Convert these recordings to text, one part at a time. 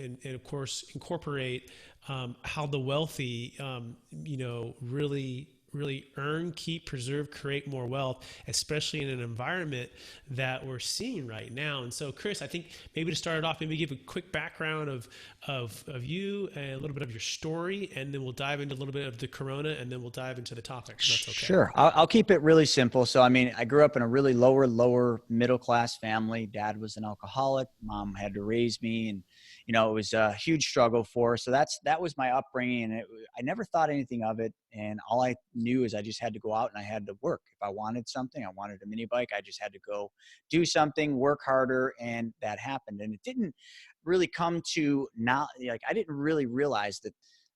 and of course incorporate how the wealthy, really earn, keep, preserve, create more wealth, especially in an environment that we're seeing right now. And so, Chris, I think maybe to start it off, maybe give a quick background of you, a little bit of your story, and then we'll dive into a little bit of the Corona, and then we'll dive into the topic. If that's okay. Sure. I'll keep it really simple. So, I mean, I grew up in a really lower middle class family. Dad was an alcoholic. Mom had to raise me, and, it was a huge struggle for her. So that was my upbringing. And I never thought anything of it. And all I knew is I just had to go out and I had to work. If I wanted something, I wanted a mini bike, I just had to go do something, work harder. And that happened. And it didn't really come to not like, I didn't really realize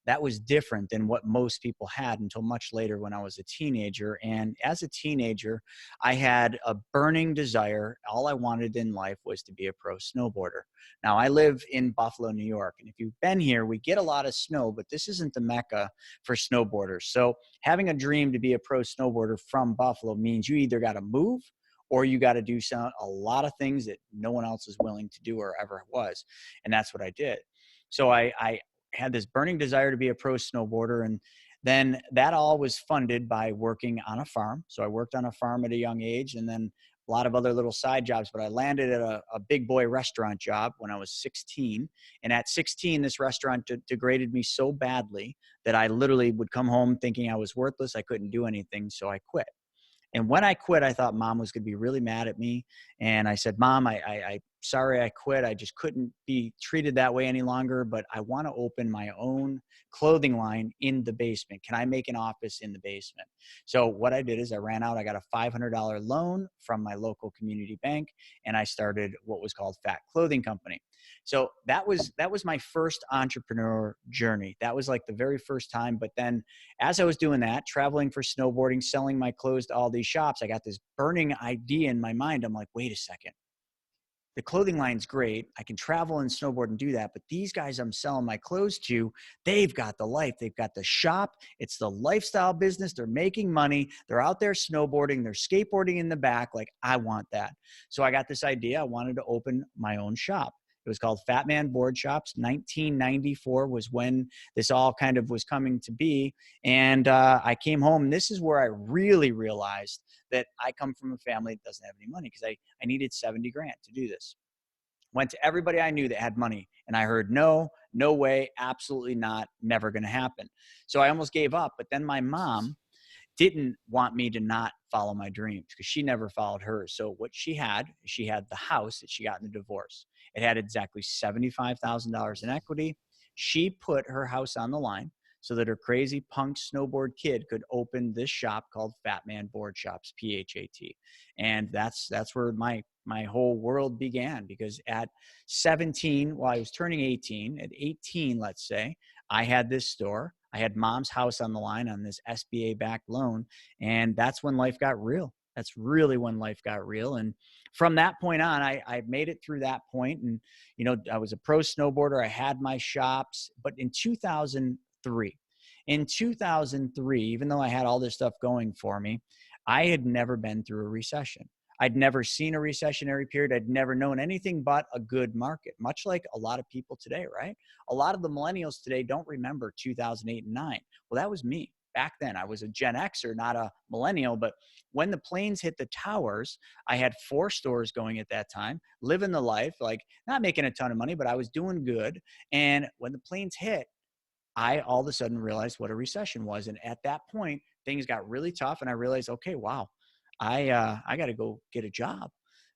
that was different than what most people had until much later when I was a teenager. And as a teenager, I had a burning desire. All I wanted in life was to be a pro snowboarder. Now, I live in Buffalo, New York. And if you've been here, we get a lot of snow, but this isn't the mecca for snowboarders. So having a dream to be a pro snowboarder from Buffalo means you either got to move or you got to do a lot of things that no one else is willing to do or ever was. And that's what I did. So I had this burning desire to be a pro snowboarder. And then that all was funded by working on a farm. So I worked on a farm at a young age, and then a lot of other little side jobs, but I landed at a big boy restaurant job when I was 16. And at 16, this restaurant degraded me so badly that I literally would come home thinking I was worthless. I couldn't do anything. So I quit. And when I quit, I thought mom was going to be really mad at me. And I said, Mom, I sorry I quit. I just couldn't be treated that way any longer, but I want to open my own clothing line in the basement. Can I make an office in the basement? So what I did is I ran out, I got a $500 loan from my local community bank, and I started what was called Fat Clothing Company. So that was my first entrepreneur journey. That was like the very first time. But then as I was doing that, traveling for snowboarding, selling my clothes to all these shops, I got this burning idea in my mind. I'm like, wait a second. The clothing line's great. I can travel and snowboard and do that. But these guys I'm selling my clothes to, they've got the life. They've got the shop. It's the lifestyle business. They're making money. They're out there snowboarding. They're skateboarding in the back. Like, I want that. So I got this idea. I wanted to open my own shop. It was called Fat Man Board Shops. 1994 was when this all kind of was coming to be. And I came home. And this is where I really realized that I come from a family that doesn't have any money, because I needed 70 grand to do this. Went to everybody I knew that had money, and I heard, no way, absolutely not, never going to happen. So I almost gave up. But then my mom didn't want me to not follow my dreams, because she never followed hers. So what she had the house that she got in the divorce. It had exactly $75,000 in equity. She put her house on the line so that her crazy punk snowboard kid could open this shop called Fat Man Board Shops, PHAT. And that's where my whole world began, because at 17, while I was turning 18, at 18, let's say, I had this store. I had mom's house on the line on this SBA-backed loan, and that's when life got real. That's really when life got real. And from that point on, I made it through that point. And, I was a pro snowboarder. I had my shops. But in 2003, even though I had all this stuff going for me, I had never been through a recession. I'd never seen a recessionary period. I'd never known anything but a good market, much like a lot of people today, right? A lot of the millennials today don't remember 2008 and 9. Well, that was me. Back then, I was a Gen Xer, not a millennial. But when the planes hit the towers, I had 4 stores going at that time, living the life, like not making a ton of money, but I was doing good. And when the planes hit, I all of a sudden realized what a recession was. And at that point, things got really tough. And I realized, okay, wow, I got to go get a job.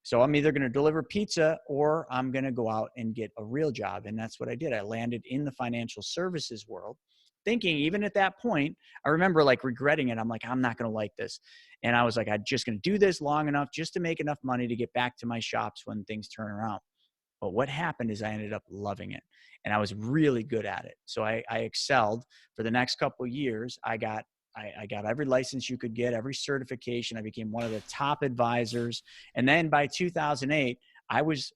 So I'm either going to deliver pizza or I'm going to go out and get a real job. And that's what I did. I landed in the financial services world, thinking even at that point, I remember like regretting it. I'm like, I'm not going to like this. And I was like, I'm just going to do this long enough just to make enough money to get back to my shops when things turn around. But what happened is I ended up loving it, and I was really good at it. So I excelled for the next couple of years. I got every license you could get, every certification. I became one of the top advisors. And then by 2008, I was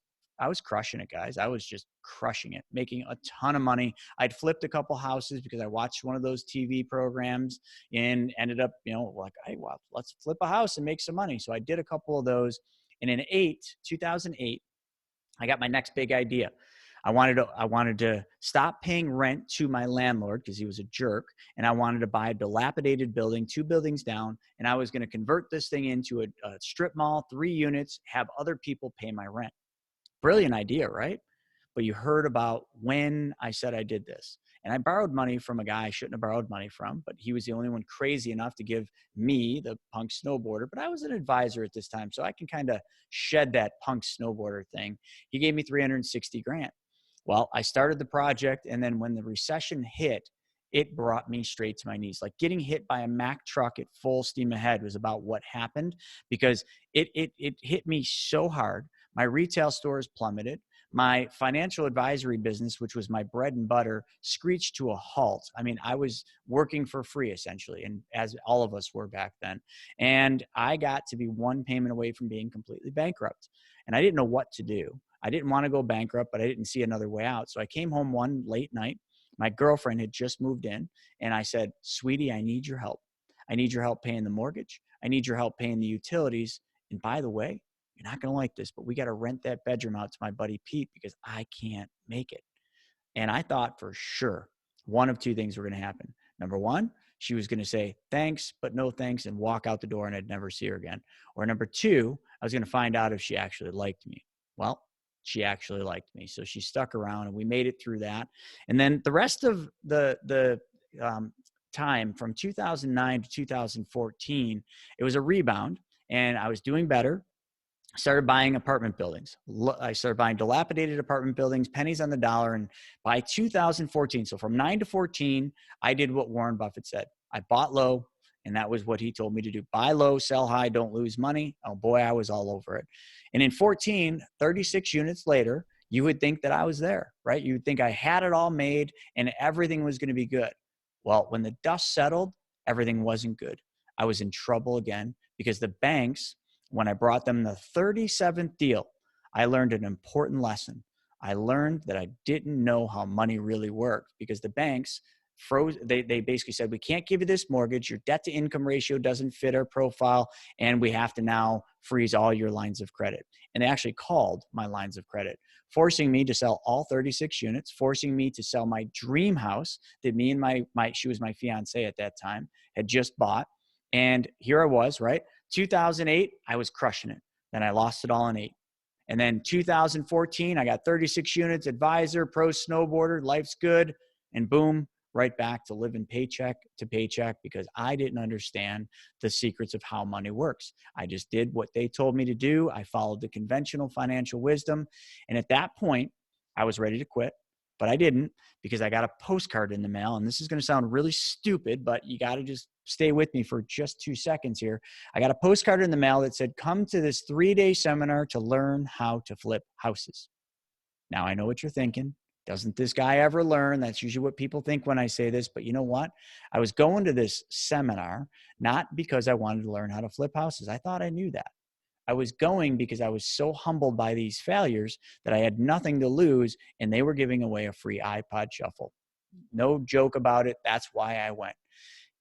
crushing it, guys. I was just crushing it, making a ton of money. I'd flipped a couple houses because I watched one of those TV programs and ended up, like, hey, well, let's flip a house and make some money. So I did a couple of those. And in 2008, I got my next big idea. I wanted to stop paying rent to my landlord because he was a jerk. And I wanted to buy a dilapidated building, 2 buildings down. And I was going to convert this thing into a strip mall, 3 units, have other people pay my rent. Brilliant idea, right? But you heard about when I said I did this. And I borrowed money from a guy I shouldn't have borrowed money from, but he was the only one crazy enough to give me, the punk snowboarder. But I was an advisor at this time, so I can kind of shed that punk snowboarder thing. He gave me 360 grand. Well, I started the project, and then when the recession hit, it brought me straight to my knees. Like getting hit by a Mack truck at full steam ahead was about what happened, because it hit me so hard. My retail stores plummeted. My financial advisory business, which was my bread and butter, screeched to a halt. I mean, I was working for free essentially, and as all of us were back then. And I got to be one payment away from being completely bankrupt. And I didn't know what to do. I didn't want to go bankrupt, but I didn't see another way out. So I came home one late night. My girlfriend had just moved in, and I said, "Sweetie, I need your help. I need your help paying the mortgage. I need your help paying the utilities. And by the way, you're not going to like this, but we got to rent that bedroom out to my buddy Pete because I can't make it." And I thought for sure one of 2 things were going to happen. Number one, she was going to say thanks, but no thanks, and walk out the door, and I'd never see her again. Or number 2, I was going to find out if she actually liked me. Well, she actually liked me. So she stuck around, and we made it through that. And then the rest of the time from 2009 to 2014, it was a rebound, and I was doing better. Started buying apartment buildings. I started buying dilapidated apartment buildings, pennies on the dollar. And by 2014, so from 9 to 14, I did what Warren Buffett said. I bought low, and that was what he told me to do. Buy low, sell high, don't lose money. Oh boy, I was all over it. And in 14, 36 units later, you would think that I was there, right? You would think I had it all made and everything was going to be good. Well, when the dust settled, everything wasn't good. I was in trouble again because the banks, when I brought them the 37th deal, I learned an important lesson. I learned that I didn't know how money really worked because the banks froze. They basically said, "We can't give you this mortgage. Your debt to income ratio doesn't fit our profile, and we have to now freeze all your lines of credit." And they actually called my lines of credit, forcing me to sell all 36 units, forcing me to sell my dream house that me and she was my fiance at that time, had just bought. And here I was, right? 2008, I was crushing it. Then I lost it all in 8. And then 2014, I got 36 units, advisor, pro snowboarder, life's good. And boom, right back to living paycheck to paycheck because I didn't understand the secrets of how money works. I just did what they told me to do. I followed the conventional financial wisdom. And at that point, I was ready to quit. But I didn't, because I got a postcard in the mail. And this is going to sound really stupid, but you got to just stay with me for just 2 seconds here. I got a postcard in the mail that said, "Come to this 3-day seminar to learn how to flip houses." Now, I know what you're thinking. Doesn't this guy ever learn? That's usually what people think when I say this. But you know what? I was going to this seminar not because I wanted to learn how to flip houses. I thought I knew that. I was going because I was so humbled by these failures that I had nothing to lose, and they were giving away a free iPod Shuffle. No joke about it. That's why I went.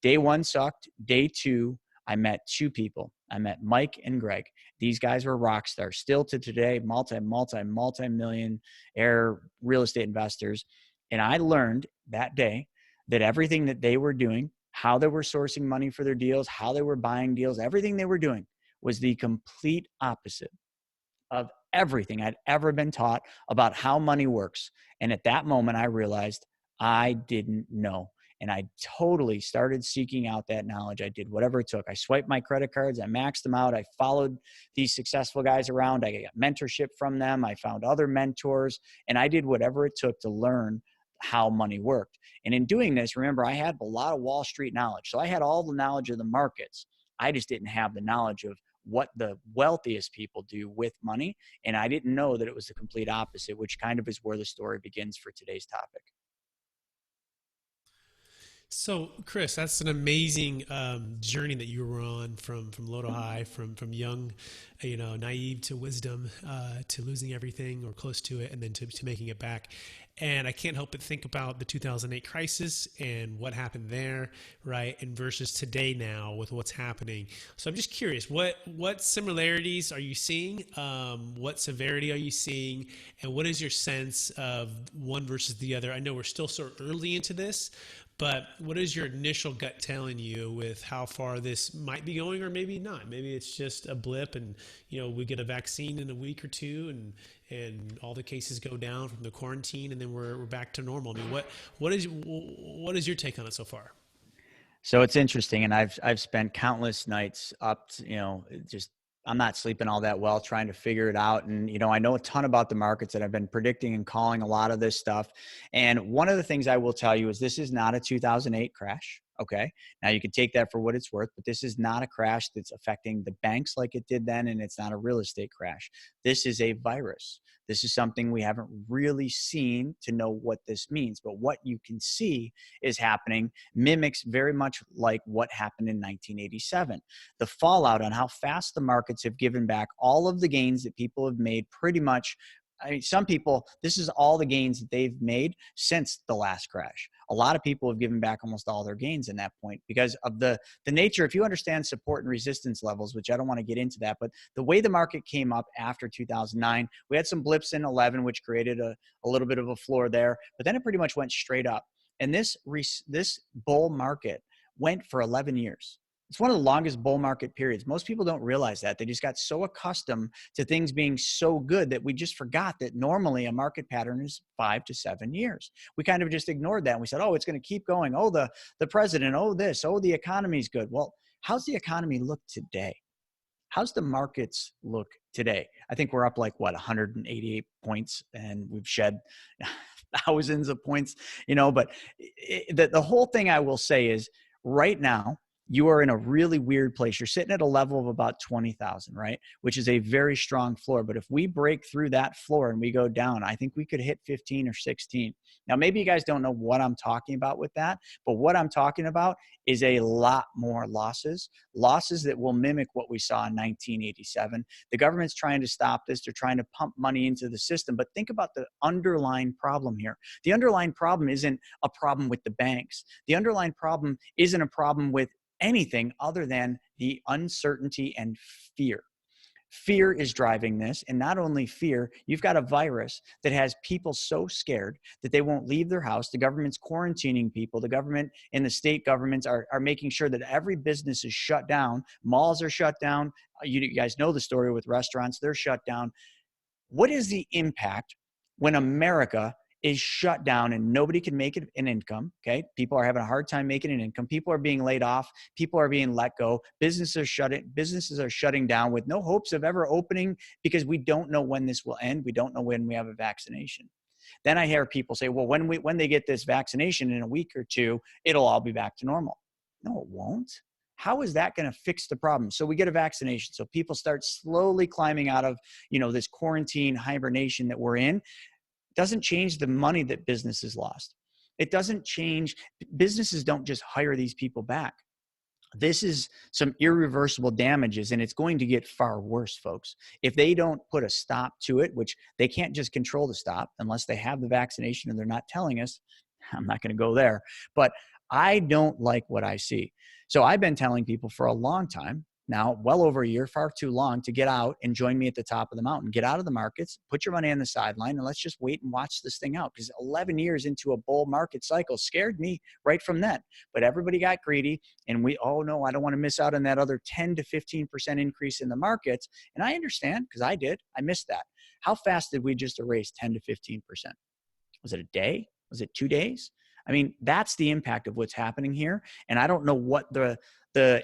Day 1 sucked. Day 2, I met 2 people. I met Mike and Greg. These guys were rock stars. Still to today, multi-millionaire real estate investors. And I learned that day that everything that they were doing, how they were sourcing money for their deals, how they were buying deals, everything they were doing was the complete opposite of everything I'd ever been taught about how money works. And at that moment, I realized I didn't know. And I totally started seeking out that knowledge. I did whatever it took. I swiped my credit cards. I maxed them out. I followed these successful guys around. I got mentorship from them. I found other mentors. And I did whatever it took to learn how money worked. And in doing this, remember, I had a lot of Wall Street knowledge. So I had all the knowledge of the markets. I just didn't have the knowledge of what the wealthiest people do with money. And I didn't know that it was the complete opposite, which kind of is where the story begins for today's topic. So, Chris, that's an amazing journey that you were on from low to high, from young, naive to wisdom, to losing everything or close to it, and then to making it back. And I can't help but think about the 2008 crisis and what happened there, right? And versus today now with what's happening. So I'm just curious, what similarities are you seeing? What severity are you seeing? And what is your sense of one versus the other? I know we're still so early into this, but what is your initial gut telling you with how far this might be going, or maybe not? Maybe it's just a blip, and we get a vaccine in a week or two, and all the cases go down from the quarantine, and then we're back to normal. I mean, what is your take on it so far? So it's interesting, and I've spent countless nights up to, just I'm not sleeping all that well trying to figure it out. And I know a ton about the markets, and I've been predicting and calling a lot of this stuff. And one of the things I will tell you is this is not a 2008 crash. Okay. Now you can take that for what it's worth, but this is not a crash that's affecting the banks like it did then. And it's not a real estate crash. This is a virus. This is something we haven't really seen to know what this means. But what you can see is happening mimics very much like what happened in 1987. The fallout on how fast the markets have given back all of the gains that people have made pretty much. I mean, some people, this is all the gains that they've made since the last crash. A lot of people have given back almost all their gains in that point because of the nature. If you understand support and resistance levels, which I don't want to get into that, but the way the market came up after 2009, we had some blips in 11, which created a little bit of a floor there, but then it pretty much went straight up. And this bull market went for 11 years. It's one of the longest bull market periods. Most people don't realize that. They just got so accustomed to things being so good that we just forgot that normally a market pattern is 5 to 7 years. We kind of just ignored that. And we said, oh, it's going to keep going. Oh, the president, oh, this, oh, the economy's good. Well, how's the economy look today? How's the markets look today? I think we're up like 188 points, and we've shed thousands of points, but the whole thing I will say is right now, you are in a really weird place. You're sitting at a level of about 20,000, right? Which is a very strong floor. But if we break through that floor and we go down, I think we could hit 15 or 16. Now, maybe you guys don't know what I'm talking about with that, but what I'm talking about is a lot more losses that will mimic what we saw in 1987. The government's trying to stop this. They're trying to pump money into the system. But think about the underlying problem here. The underlying problem isn't a problem with the banks. The underlying problem isn't a problem with anything other than the uncertainty and fear. Fear is driving this. And not only fear, you've got a virus that has people so scared that they won't leave their house. The government's quarantining people. The government and the state governments are making sure that every business is shut down. Malls are shut down. You guys know the story with restaurants. They're shut down. What is the impact when America is shut down and nobody can make it an income? Okay. People are having a hard time making an income. People are being laid off. People are being let go. Businesses are shutting down with no hopes of ever opening because we don't know when this will end. We don't know when we have a vaccination. Then I hear people say, well, when they get this vaccination in a week or two, it'll all be back to normal. No, it won't. How is that going to fix the problem? So we get a vaccination. So people start slowly climbing out of, this quarantine hibernation that we're in. Doesn't change the money that businesses lost. It doesn't change. Businesses don't just hire these people back. This is some irreversible damages, and it's going to get far worse, folks. If they don't put a stop to it, which they can't just control the stop unless they have the vaccination and they're not telling us, I'm not going to go there. But I don't like what I see. So I've been telling people for a long time, now well over a year, far too long, to get out and join me at the top of the mountain. Get out of the markets, put your money on the sideline, and let's just wait and watch this thing out. Because 11 years into a bull market cycle scared me right from then. But everybody got greedy, and oh no, I don't want to miss out on that other 10 to 15% increase in the markets. And I understand, because I did. I missed that. How fast did we just erase 10 to 15%? Was it a day? Was it 2 days? I mean, that's the impact of what's happening here. And I don't know what the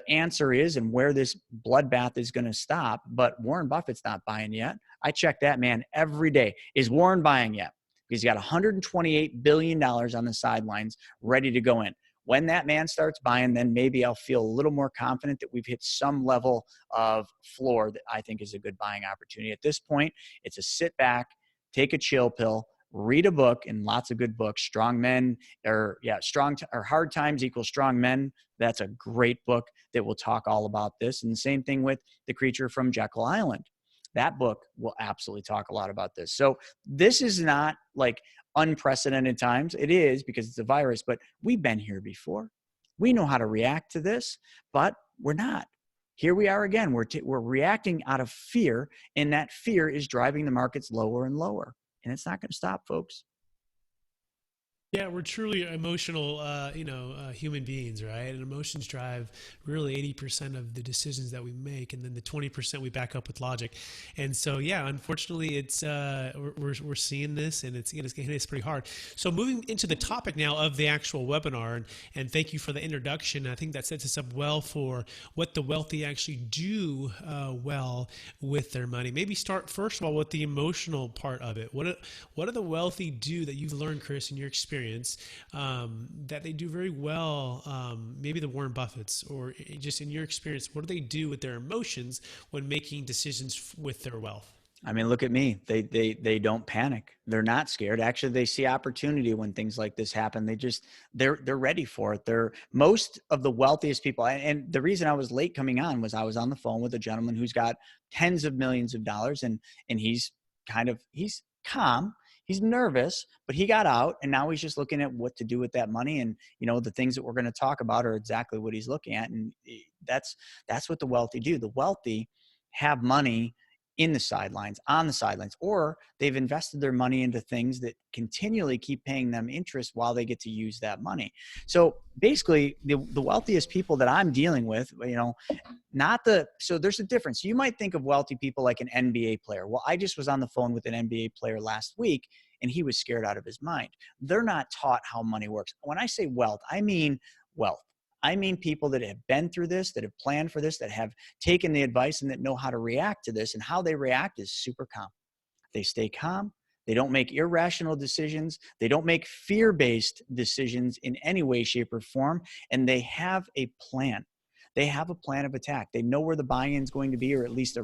answer is and where this bloodbath is going to stop, but Warren Buffett's not buying yet. I check that man every day. Is Warren buying yet? Because he's got $128 billion on the sidelines ready to go in. When that man starts buying, then maybe I'll feel a little more confident that we've hit some level of floor that I think is a good buying opportunity. At this point, it's a sit back, take a chill pill, read a book, and lots of good books. Hard Times Equals Strong Men. That's a great book that will talk all about this. And the same thing with The Creature from Jekyll Island. That book will absolutely talk a lot about this. So this is not like unprecedented times. It is because it's a virus, but we've been here before. We know how to react to this, but we're not. Here we are again. We're reacting out of fear, and that fear is driving the markets lower and lower. And it's not going to stop, folks. Yeah, we're truly emotional, human beings, right? And emotions drive really 80% of the decisions that we make, and then the 20% we back up with logic. And so, yeah, unfortunately, it's we're seeing this, and it's pretty hard. So, moving into the topic now of the actual webinar, and thank you for the introduction. I think that sets us up well for what the wealthy actually do well with their money. Maybe start first of all with the emotional part of it. What do the wealthy do that you've learned, Chris, in your experience? That they do very well, maybe the Warren Buffetts, or just in your experience, what do they do with their emotions when making decisions with their wealth? I mean, look at me. They don't panic. They're not scared. Actually, they see opportunity when things like this happen. They're ready for it. They're most of the wealthiest people. And the reason I was late coming on was I was on the phone with a gentleman who's got tens of millions of dollars, and he's calm. He's nervous, but he got out, and now he's just looking at what to do with that money. And the things that we're going to talk about are exactly what he's looking at. And that's what the wealthy do. The wealthy have money in the sidelines, on the sidelines, or they've invested their money into things that continually keep paying them interest while they get to use that money. So basically, the wealthiest people that I'm dealing with, so there's a difference. You might think of wealthy people like an NBA player. Well, I just was on the phone with an NBA player last week, and he was scared out of his mind. They're not taught how money works. When I say wealth, I mean wealth. I mean people that have been through this, that have planned for this, that have taken the advice, and that know how to react to this. And how they react is super calm. They stay calm. They don't make irrational decisions. They don't make fear-based decisions in any way, shape, or form. And they have a plan. They have a plan of attack. They know where the buy-in is going to be, or at least a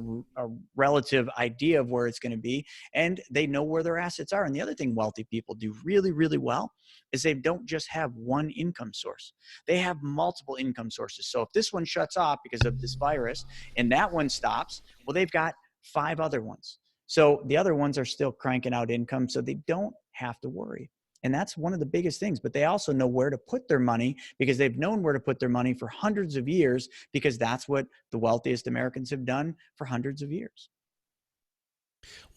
relative idea of where it's going to be. And they know where their assets are. And the other thing wealthy people do really, really well is they don't just have one income source. They have multiple income sources. So if this one shuts off because of this virus and that one stops, well, they've got 5 other ones. So the other ones are still cranking out income, so they don't have to worry. And that's one of the biggest things. But they also know where to put their money, because they've known where to put their money for hundreds of years, because that's what the wealthiest Americans have done for hundreds of years.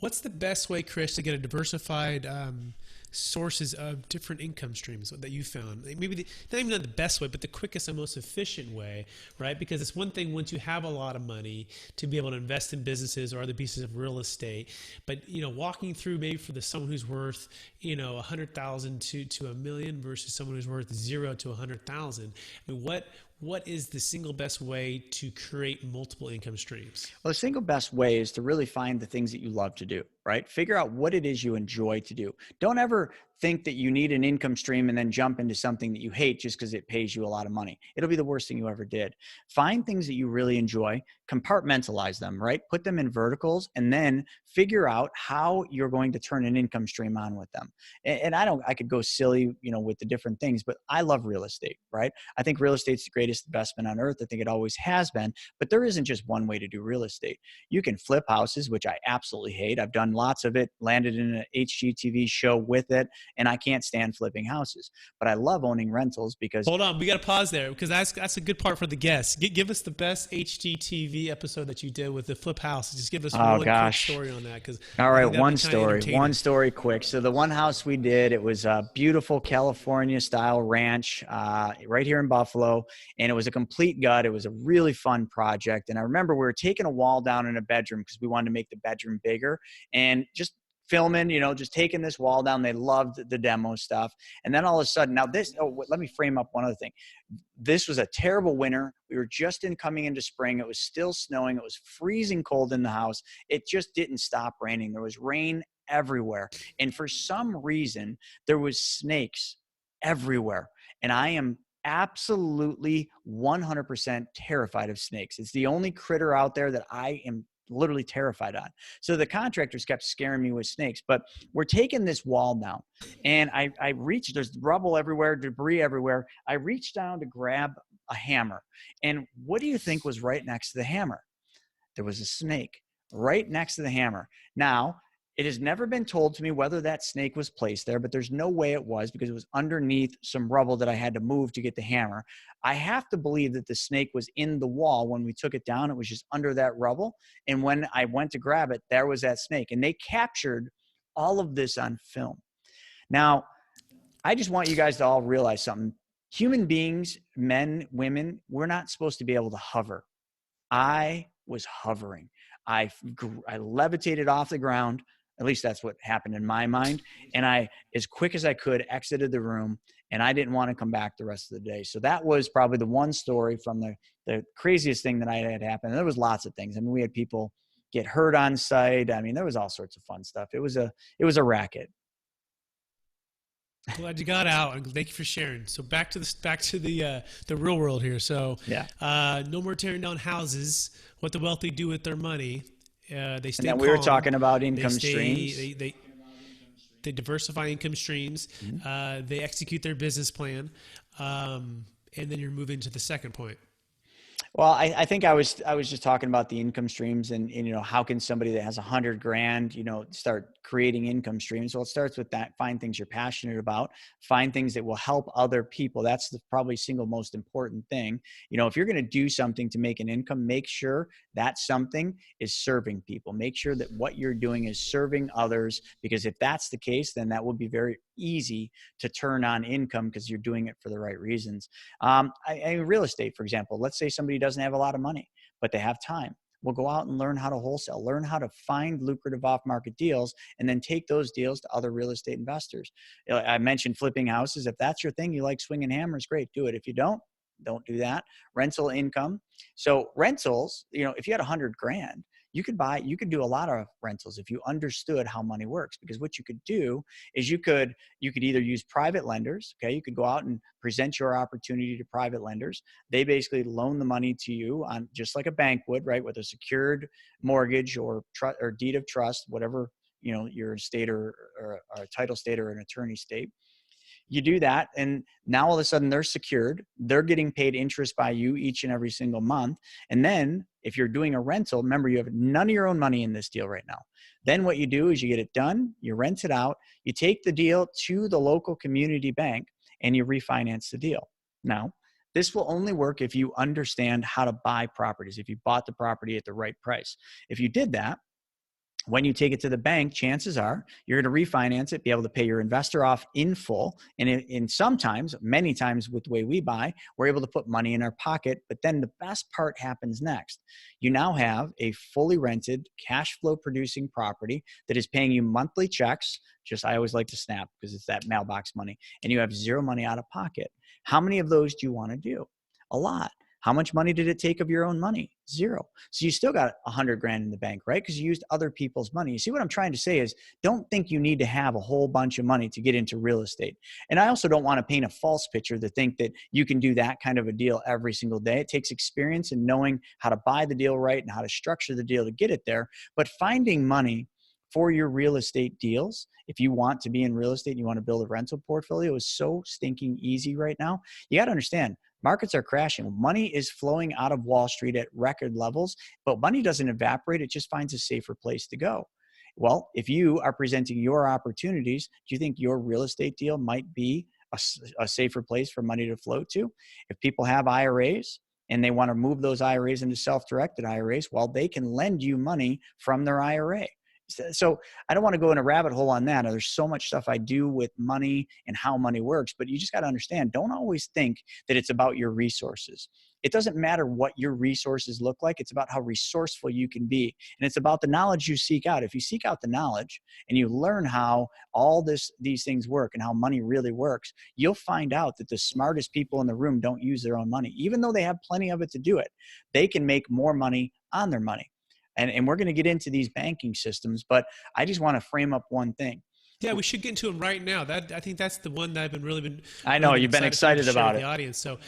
What's the best way, Chris, to get a diversified sources of different income streams that you found? Maybe not even the best way, but the quickest and most efficient way, right? Because it's one thing once you have a lot of money to be able to invest in businesses or other pieces of real estate, but walking through maybe for someone who's worth 100,000 to $1 million versus someone who's worth 0 to 100,000. I mean, what is the single best way to create multiple income streams? Well, the single best way is to really find the things that you love to do, right? Figure out what it is you enjoy to do. Don't ever think that you need an income stream and then jump into something that you hate just because it pays you a lot of money. It'll be the worst thing you ever did. Find things that you really enjoy, compartmentalize them, right? Put them in verticals, and then figure out how you're going to turn an income stream on with them. And I could go silly, with the different things, but I love real estate, right? I think real estate's the greatest investment on earth. I think it always has been, but there isn't just one way to do real estate. You can flip houses, which I absolutely hate. I've done lots of it, landed in an HGTV show with it, and I can't stand flipping houses. But I love owning rentals because— Hold on, we got to pause there, because that's a good part for the guests. Give us the best HGTV episode that you did with the flip house. Just give us one quick story on that. All right, one story quick. So the one house we did, it was a beautiful California style ranch right here in Buffalo, and it was a complete gut. It was a really fun project. And I remember we were taking a wall down in a bedroom because we wanted to make the bedroom bigger, and just filming, just taking this wall down. They loved the demo stuff. And then all of a sudden, let me frame up one other thing. This was a terrible winter. We were just coming into spring. It was still snowing. It was freezing cold in the house. It just didn't stop raining. There was rain everywhere. And for some reason, there was snakes everywhere. And I am absolutely 100% terrified of snakes. It's the only critter out there that I am literally terrified on. So the contractors kept scaring me with snakes, but we're taking this wall down, and I reached, there's rubble everywhere, debris everywhere. I reached down to grab a hammer, and what do you think was right next to the hammer? There was a snake right next to the hammer. Now, it has never been told to me whether that snake was placed there, but there's no way it was because it was underneath some rubble that I had to move to get the hammer. I have to believe that the snake was in the wall when we took it down. It was just under that rubble. And when I went to grab it, there was that snake. And they captured all of this on film. Now, I just want you guys to all realize something. Human beings, men, women, we're not supposed to be able to hover. I was hovering. I levitated off the ground. At least that's what happened in my mind. And I, as quick as I could, exited the room, and I didn't want to come back the rest of the day. So that was probably the one story from the craziest thing that I had happened. There was lots of things. I mean, we had people get hurt on site. I mean, there was all sorts of fun stuff. It was a racket. Glad you got out, and thank you for sharing. So back to the real world here. So no more tearing down houses. What the wealthy do with their money? They stay. And we were talking about income streams. They diversify income streams. Mm-hmm. They execute their business plan, and then you're moving to the second point. Well, I think I was just talking about the income streams and how can somebody that has $100,000, start creating income streams? Well, it starts with that. Find things you're passionate about, find things that will help other people. That's the probably single most important thing. If you're going to do something to make an income, make sure that something is serving people. Make sure that what you're doing is serving others, because if that's the case, then that will be very easy to turn on income because you're doing it for the right reasons. Real estate, for example, let's say somebody doesn't have a lot of money, but they have time. We'll go out and learn how to wholesale, learn how to find lucrative off-market deals, and then take those deals to other real estate investors. I mentioned flipping houses. If that's your thing, you like swinging hammers, great, do it. If you don't do that. Rental income. So rentals, if you had $100,000, you could do a lot of rentals if you understood how money works, because what you could do is you could either use private lenders. Okay. You could go out and present your opportunity to private lenders. They basically loan the money to you on just like a bank would, right? With a secured mortgage or deed of trust, whatever, your state or a title state or an attorney state. You do that, and now all of a sudden they're secured. They're getting paid interest by you each and every single month. And then if you're doing a rental, remember, you have none of your own money in this deal right now. Then what you do is you get it done, you rent it out, you take the deal to the local community bank, and you refinance the deal. Now, this will only work if you understand how to buy properties, if you bought the property at the right price. If you did that, when you take it to the bank, chances are you're going to refinance it, be able to pay your investor off in full. And many times with the way we buy, we're able to put money in our pocket. But then the best part happens next. You now have a fully rented cash flow producing property that is paying you monthly checks. I always like to snap because it's that mailbox money, and you have zero money out of pocket. How many of those do you want to do? A lot. How much money did it take of your own money? Zero. So you still got $100,000 in the bank, right? Because you used other people's money. You see what I'm trying to say is, don't think you need to have a whole bunch of money to get into real estate. And I also don't want to paint a false picture to think that you can do that kind of a deal every single day. It takes experience in knowing how to buy the deal right and how to structure the deal to get it there. But finding money for your real estate deals, if you want to be in real estate and you want to build a rental portfolio, is so stinking easy right now. You got to understand, markets are crashing. Money is flowing out of Wall Street at record levels, but money doesn't evaporate. It just finds a safer place to go. Well, if you are presenting your opportunities, do you think your real estate deal might be a safer place for money to flow to? If people have IRAs and they want to move those IRAs into self-directed IRAs, well, they can lend you money from their IRA. So I don't want to go in a rabbit hole on that. There's so much stuff I do with money and how money works, but you just got to understand, don't always think that it's about your resources. It doesn't matter what your resources look like. It's about how resourceful you can be. And it's about the knowledge you seek out. If you seek out the knowledge and you learn how all these things work and how money really works, you'll find out that the smartest people in the room don't use their own money. Even though they have plenty of it to do it, they can make more money on their money. And we're going to get into these banking systems, but I just want to frame up one thing. Yeah, we should get into them right now. I think that's the one that I've been really I know you've been excited about it. The audience. So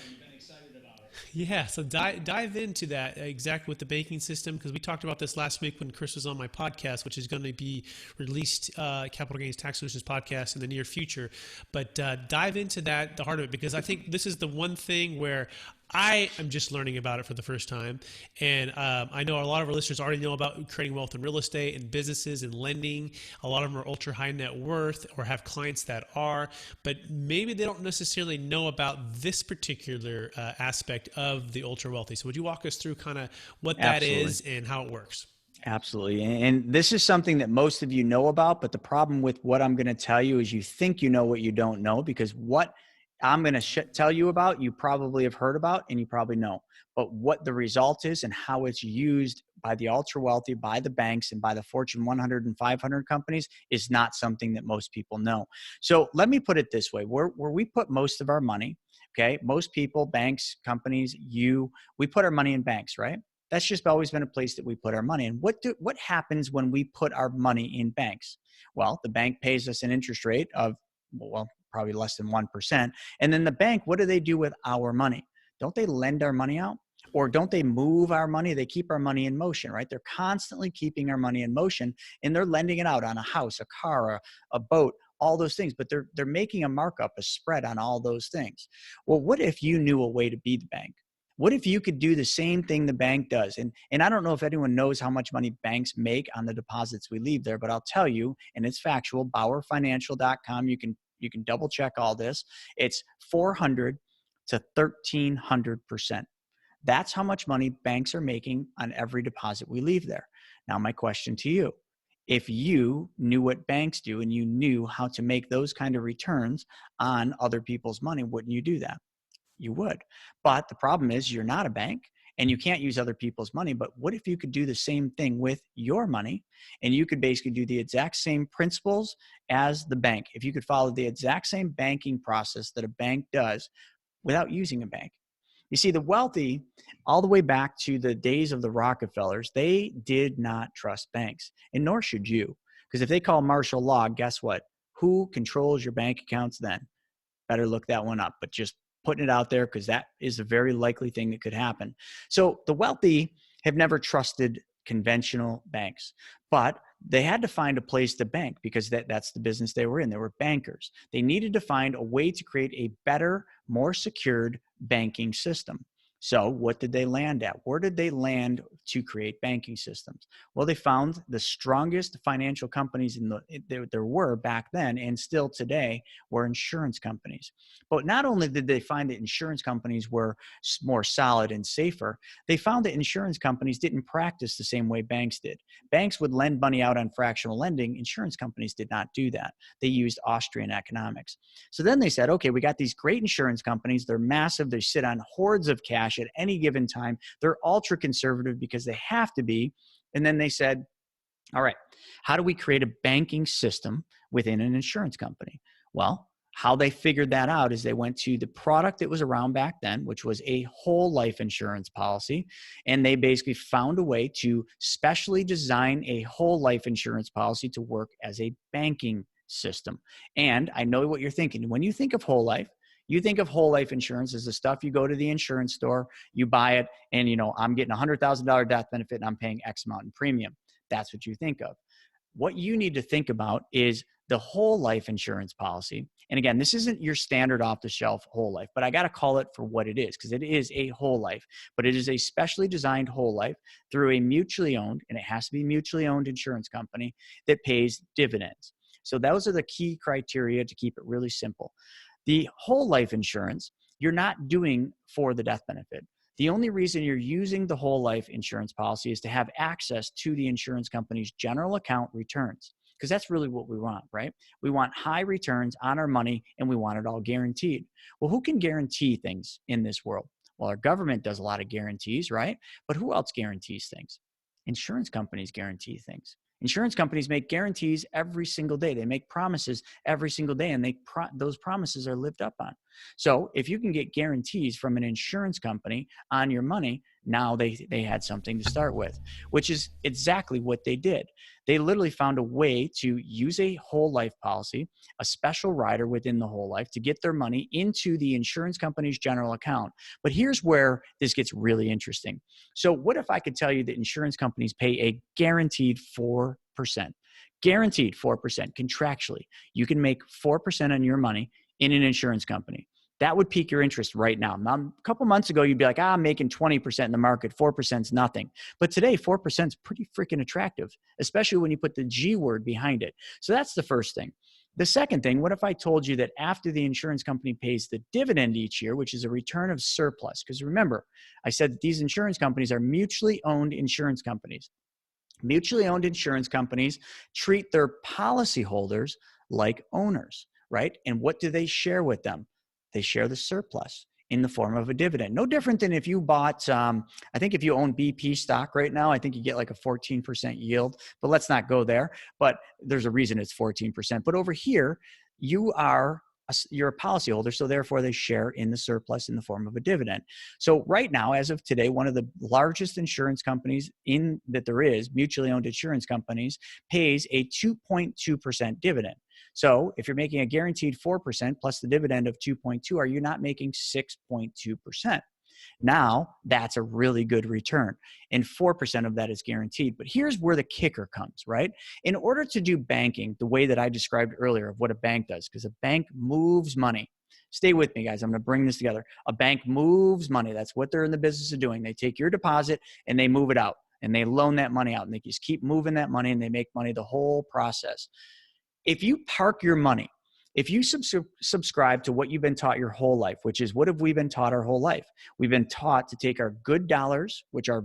yeah, so dive into that exactly with the banking system, because we talked about this last week when Chris was on my podcast, which is going to be released, Capital Gains Tax Solutions podcast in the near future. But dive into that, the heart of it, because I think this is the one thing where I am just learning about it for the first time. And I know a lot of our listeners already know about creating wealth in real estate and businesses and lending. A lot of them are ultra high net worth or have clients that are, but maybe they don't necessarily know about this particular aspect of the ultra wealthy. So would you walk us through kind of what that Absolutely. is and how it works? Absolutely. And this is something that most of you know about, but the problem with what I'm going to tell you is you think you know what you don't know, because what I'm going to tell you about, you probably have heard about and you probably know. But what the result is and how it's used by the ultra wealthy, by the banks, and by the Fortune 100 and 500 companies is not something that most people know. So let me put it this way: where we put most of our money, okay, most people, banks, companies, we put our money in banks, right? That's just always been a place that we put our money in. What happens when we put our money in banks? Well, the bank pays us an interest rate of, well, probably less than 1%. And then the bank, what do they do with our money? Don't they lend our money out? Or don't they move our money? They keep our money in motion, right? They're constantly keeping our money in motion, and they're lending it out on a house, a car, a boat, all those things. But they're making a markup, a spread on all those things. Well, what if you knew a way to be the bank? What if you could do the same thing the bank does? And I don't know if anyone knows how much money banks make on the deposits we leave there, but I'll tell you, and it's factual, BauerFinancial.com. You can double check all this. It's 400 to 1,300%. That's how much money banks are making on every deposit we leave there. Now, my question to you: if you knew what banks do and you knew how to make those kind of returns on other people's money, wouldn't you do that? You would. But the problem is you're not a bank and you can't use other people's money. But what if you could do the same thing with your money, and you could basically do the exact same principles as the bank? If you could follow the exact same banking process that a bank does without using a bank. You see, the wealthy, all the way back to the days of the Rockefellers, they did not trust banks, and nor should you. Because if they call martial law, guess what? Who controls your bank accounts then? Better look that one up, but just putting it out there because that is a very likely thing that could happen. So the wealthy have never trusted conventional banks, but they had to find a place to bank because that's the business they were in. They were bankers. They needed to find a way to create a better, more secured banking system. So what did they land at? Where did they land to create banking systems? Well, they found the strongest financial companies there were back then and still today were insurance companies. But not only did they find that insurance companies were more solid and safer, they found that insurance companies didn't practice the same way banks did. Banks would lend money out on fractional lending. Insurance companies did not do that. They used Austrian economics. So then they said, okay, we got these great insurance companies. They're massive. They sit on hordes of cash at any given time. They're ultra conservative because they have to be. And then they said, all right, how do we create a banking system within an insurance company? Well, how they figured that out is they went to the product that was around back then, which was a whole life insurance policy. And they basically found a way to specially design a whole life insurance policy to work as a banking system. And I know what you're thinking. When you think of whole life, you think of whole life insurance as the stuff you go to the insurance store, you buy it, and I'm getting a $100,000 death benefit and I'm paying X amount in premium. That's what you think of. What you need to think about is the whole life insurance policy. And again, this isn't your standard off the shelf whole life, but I got to call it for what it is, because it is a whole life, but it is a specially designed whole life through a mutually owned, and it has to be mutually owned insurance company that pays dividends. So those are the key criteria to keep it really simple. The whole life insurance, you're not doing for the death benefit. The only reason you're using the whole life insurance policy is to have access to the insurance company's general account returns, because that's really what we want, right? We want high returns on our money, and we want it all guaranteed. Well, who can guarantee things in this world? Well, our government does a lot of guarantees, right? But who else guarantees things? Insurance companies guarantee things. Insurance companies make guarantees every single day. They make promises every single day, and those promises are lived up on. So if you can get guarantees from an insurance company on your money, now they had something to start with, which is exactly what they did. They literally found a way to use a whole life policy, a special rider within the whole life, to get their money into the insurance company's general account. But here's where this gets really interesting. So what if I could tell you that insurance companies pay a guaranteed 4%? Guaranteed 4% contractually. You can make 4% on your money in an insurance company. that would pique your interest right now. Now, a couple months ago, you'd be like, I'm making 20% in the market, 4% is nothing. But today, 4% is pretty freaking attractive, especially when you put the G word behind it. So that's the first thing. The second thing, what if I told you that after the insurance company pays the dividend each year, which is a return of surplus? Because remember, I said that these insurance companies are mutually owned insurance companies. Mutually owned insurance companies treat their policyholders like owners, right? And what do they share with them? They share the surplus in the form of a dividend. No different than if you bought, I think if you own BP stock right now, I think you get like a 14% yield, but let's not go there. But there's a reason it's 14%. But over here, you're a policyholder, so therefore they share in the surplus in the form of a dividend. So right now, as of today, one of the largest insurance companies that there is, mutually owned insurance companies, pays a 2.2% dividend. So if you're making a guaranteed 4% plus the dividend of 2.2, are you not making 6.2%? Now, that's a really good return, and 4% of that is guaranteed. But here's where the kicker comes, right? In order to do banking the way that I described earlier of what a bank does, because a bank moves money. Stay with me, guys. I'm going to bring this together. A bank moves money. That's what they're in the business of doing. They take your deposit and they move it out, and they loan that money out, and they just keep moving that money, and they make money the whole process. If you park your money, if you subscribe to what you've been taught your whole life, which is what have we been taught our whole life? We've been taught to take our good dollars, which our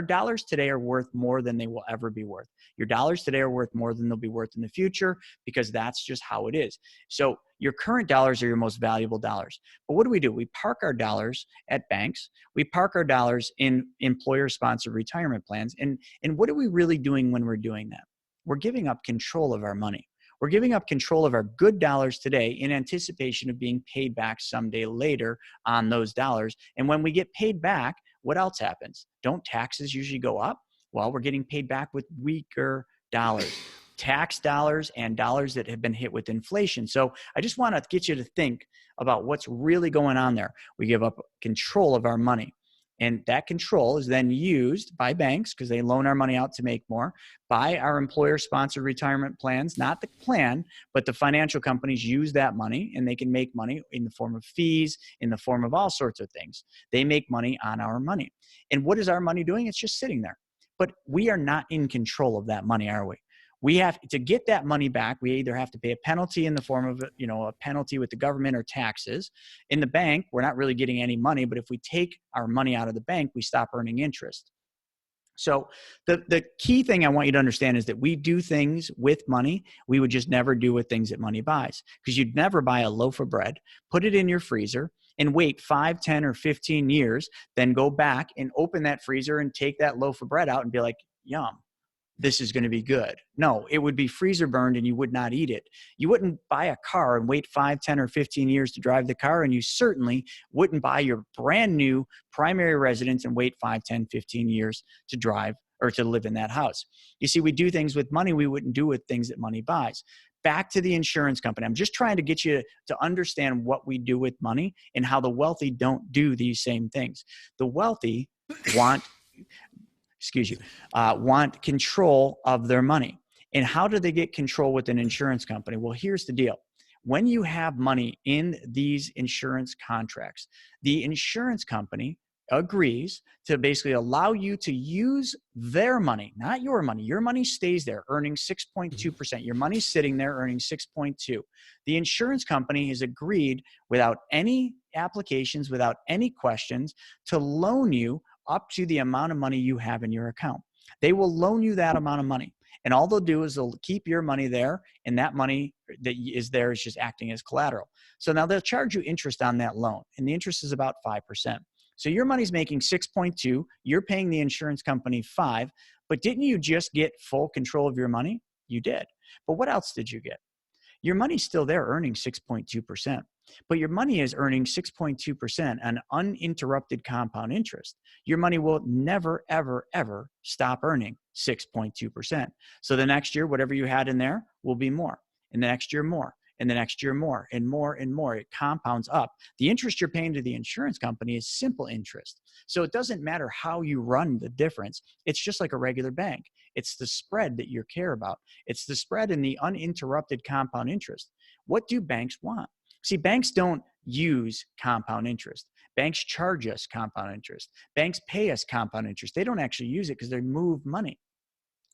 dollars today are worth more than they will ever be worth. Your dollars today are worth more than they'll be worth in the future, because that's just how it is. So your current dollars are your most valuable dollars. But what do? We park our dollars at banks. We park our dollars in employer-sponsored retirement plans. And what are we really doing when we're doing that? We're giving up control of our money. We're giving up control of our good dollars today in anticipation of being paid back someday later on those dollars. And when we get paid back, what else happens? Don't taxes usually go up? Well, we're getting paid back with weaker dollars, tax dollars and dollars that have been hit with inflation. So I just want to get you to think about what's really going on there. We give up control of our money. And that control is then used by banks, because they loan our money out to make more, by our employer-sponsored retirement plans, not the plan, but the financial companies use that money, and they can make money in the form of fees, in the form of all sorts of things. They make money on our money. And what is our money doing? It's just sitting there. But we are not in control of that money, are we? We have to get that money back. We either have to pay a penalty in the form of, a penalty with the government or taxes. In the bank, we're not really getting any money, but if we take our money out of the bank, we stop earning interest. So the key thing I want you to understand is that we do things with money we would just never do with things that money buys, because you'd never buy a loaf of bread, put it in your freezer, and wait 5, 10, or 15 years, then go back and open that freezer and take that loaf of bread out and be like, yum, this is going to be good. No, it would be freezer burned and you would not eat it. You wouldn't buy a car and wait 5, 10, or 15 years to drive the car. And you certainly wouldn't buy your brand new primary residence and wait 5, 10, 15 years to drive or to live in that house. You see, we do things with money we wouldn't do with things that money buys. Back to the insurance company. I'm just trying to get you to understand what we do with money and how the wealthy don't do these same things. The wealthy want control of their money. And how do they get control with an insurance company? Well, here's the deal. When you have money in these insurance contracts, the insurance company agrees to basically allow you to use their money, not your money. Your money stays there earning 6.2%. Your money's sitting there earning 6.2. The insurance company has agreed without any applications, without any questions, to loan you up to the amount of money you have in your account. They will loan you that amount of money. And all they'll do is they'll keep your money there, and that money that is there is just acting as collateral. So now they'll charge you interest on that loan, and the interest is about 5%. So your money's making 6.2, you're paying the insurance company 5, but didn't you just get full control of your money? You did. But what else did you get? Your money's still there earning 6.2%, but your money is earning 6.2% on uninterrupted compound interest. Your money will never, ever, ever stop earning 6.2%. So the next year, whatever you had in there will be more, and the next year more, and the next year more, and more and more. It compounds up. The interest you're paying to the insurance company is simple interest. So it doesn't matter how you run the difference. It's just like a regular bank. It's the spread that you care about. It's the spread and the uninterrupted compound interest. What do banks want? See, banks don't use compound interest. Banks charge us compound interest. Banks pay us compound interest. They don't actually use it because they move money.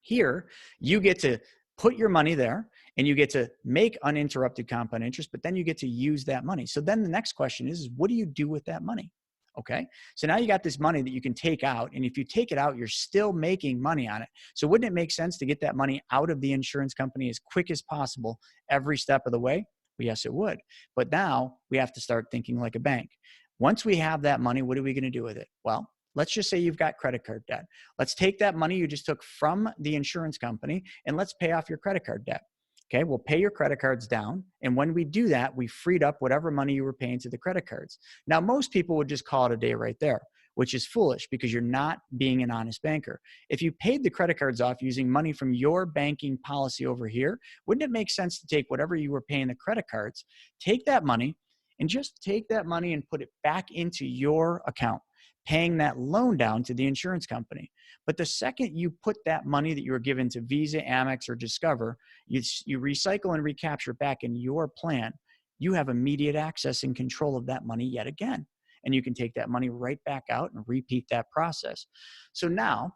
Here, you get to put your money there and you get to make uninterrupted compound interest, but then you get to use that money. So then the next question is what do you do with that money? Okay. So now you got this money that you can take out. And if you take it out, you're still making money on it. So wouldn't it make sense to get that money out of the insurance company as quick as possible every step of the way? Well, yes, it would. But now we have to start thinking like a bank. Once we have that money, what are we going to do with it? Well, let's just say you've got credit card debt. Let's take that money you just took from the insurance company and let's pay off your credit card debt. Okay, we'll pay your credit cards down. And when we do that, we freed up whatever money you were paying to the credit cards. Now, most people would just call it a day right there, which is foolish because you're not being an honest banker. If you paid the credit cards off using money from your banking policy over here, wouldn't it make sense to take whatever you were paying the credit cards, take that money and just take that money and put it back into your account, paying that loan down to the insurance company. But the second you put that money that you were given to Visa, Amex, or Discover, you recycle and recapture back in your plan, you have immediate access and control of that money yet again. And you can take that money right back out and repeat that process. So now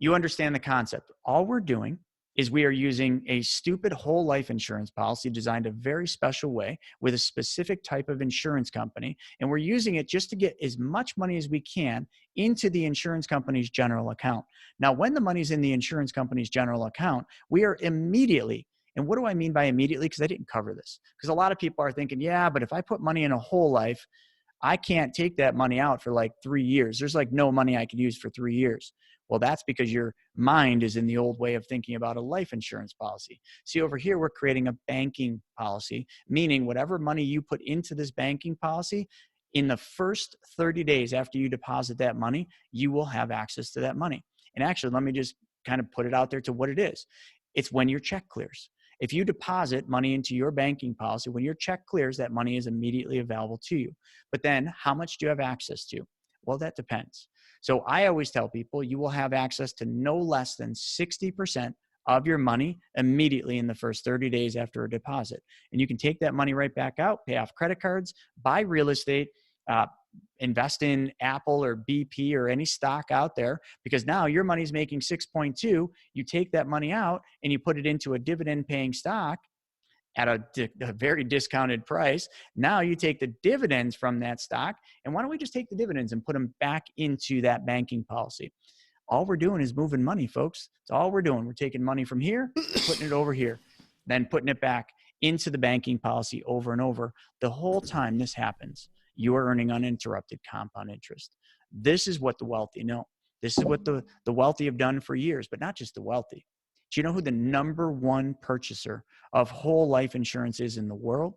you understand the concept. All we're doing is we are using a stupid whole life insurance policy designed a very special way with a specific type of insurance company. And we're using it just to get as much money as we can into the insurance company's general account. Now, when the money's in the insurance company's general account, we are immediately, and what do I mean by immediately? Because I didn't cover this. Because a lot of people are thinking, yeah, but if I put money in a whole life, I can't take that money out for like 3 years. There's like no money I can use for 3 years. Well, that's because your mind is in the old way of thinking about a life insurance policy. See, over here, we're creating a banking policy, meaning whatever money you put into this banking policy, in the first 30 days after you deposit that money, you will have access to that money. And actually, let me just kind of put it out there to what it is. It's when your check clears. If you deposit money into your banking policy, when your check clears, that money is immediately available to you. But then how much do you have access to? Well, that depends. So I always tell people you will have access to no less than 60% of your money immediately in the first 30 days after a deposit. And you can take that money right back out, pay off credit cards, buy real estate, invest in Apple or BP or any stock out there, because now your money's making 6.2. You take that money out and you put it into a dividend paying stock at a very discounted price. Now you take the dividends from that stock, and why don't we just take the dividends and put them back into that banking policy? All we're doing is moving money, folks. That's all we're doing. We're taking money from here, putting it over here, then putting it back into the banking policy over and over. The whole time this happens, you are earning uninterrupted compound interest. This is what the wealthy know. This is what the wealthy have done for years, but not just the wealthy. Do you know who the number one purchaser of whole life insurance is in the world?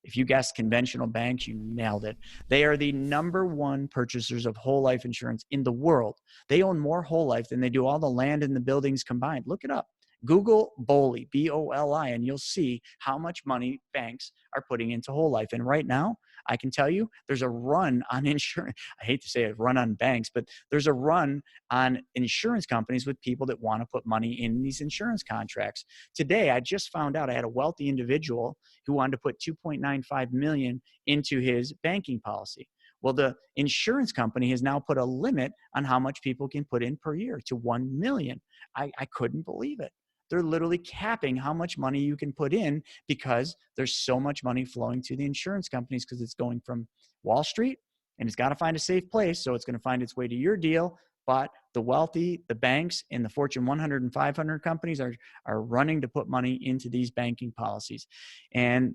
If you guessed conventional banks, you nailed it. They are the number one purchasers of whole life insurance in the world. They own more whole life than they do all the land and the buildings combined. Look it up. Google BOLI, B-O-L-I, and you'll see how much money banks are putting into whole life. And right now, I can tell you there's a run on insurance. I hate to say a run on banks, but there's a run on insurance companies with people that want to put money in these insurance contracts. Today, I just found out I had a wealthy individual who wanted to put $2.95 million into his banking policy. Well, the insurance company has now put a limit on how much people can put in per year to 1 million. I couldn't believe it. They're literally capping how much money you can put in because there's so much money flowing to the insurance companies because it's going from Wall Street and it's got to find a safe place. So it's going to find its way to your deal. But the wealthy, the banks, and the Fortune 100 and 500 companies are running to put money into these banking policies. And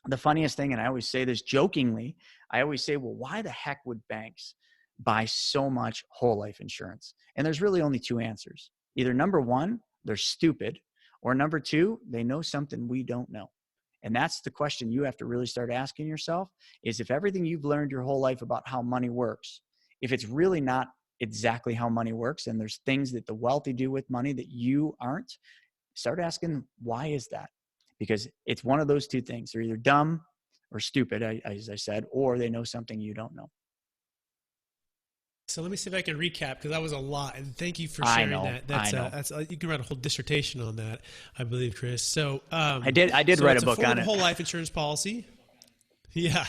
the funniest thing, and I always say this jokingly, I always say, well, why the heck would banks buy so much whole life insurance? And there's really only two answers. Either number one, they're stupid, or number two, they know something we don't know. And that's the question you have to really start asking yourself is if everything you've learned your whole life about how money works, if it's really not exactly how money works and there's things that the wealthy do with money that you aren't, start asking, why is that? Because it's one of those two things. They're either dumb or stupid, as I said, or they know something you don't know. So let me see if I can recap because that was a lot, and thank you for sharing that. That's you can write a whole dissertation on that, I believe, Chris. So I did write a book on it. Whole life insurance policy. Yeah,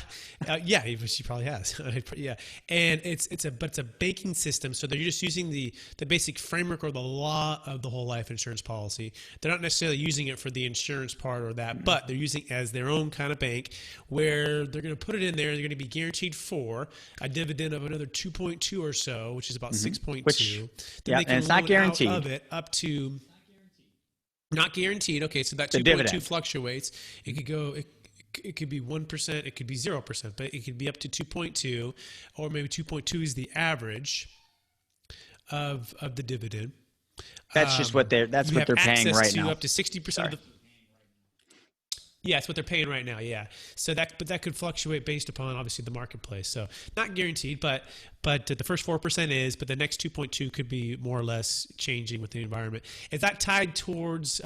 yeah, she probably has. Yeah, and but it's a banking system, so they're just using the basic framework or the law of the whole life insurance policy. They're not necessarily using it for the insurance part or that, but they're using it as their own kind of bank, where they're going to put it in there. They're going to be guaranteed for a dividend of another 2.2 or so, which is about Which, 6.2. Then yeah, they and can it's not loan out guaranteed. of it up to not guaranteed. Okay, so that The 2.2 dividend. fluctuates. It could go. It could be 1%. It could be 0%, but it could be up to 2.2, or maybe 2.2 is the average of the dividend. That's just what that's You what have they're paying access right to now. up to 60% of Sorry. the. Yeah, it's what they're paying right now. Yeah, so that could fluctuate based upon obviously the marketplace. So not guaranteed, but the first 4% is, but the next 2.2 could be more or less changing with the environment. Is that tied towards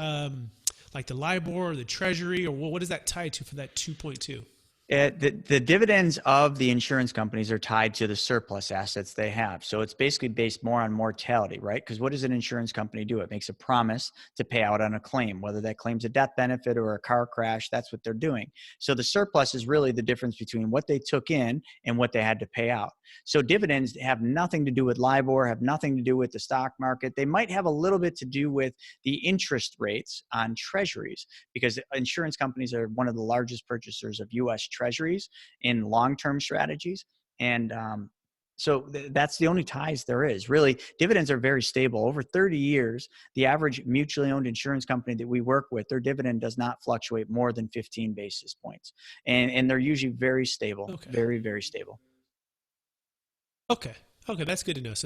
like the LIBOR or the Treasury, or what is that tied to for that 2.2? The dividends of the insurance companies are tied to the surplus assets they have. So it's basically based more on mortality, right? Because what does an insurance company do? It makes a promise to pay out on a claim, whether that claim's a death benefit or a car crash. That's what they're doing. So the surplus is really the difference between what they took in and what they had to pay out. So dividends have nothing to do with LIBOR, have nothing to do with the stock market. They might have a little bit to do with the interest rates on treasuries, because insurance companies are one of the largest purchasers of U.S. treasuries in long-term strategies. And that's the only ties there is. Really, dividends are very stable. Over 30 years, the average mutually owned insurance company that we work with, their dividend does not fluctuate more than 15 basis points. And they're usually very stable, Okay. very, very stable. Okay. Okay, that's good to know. So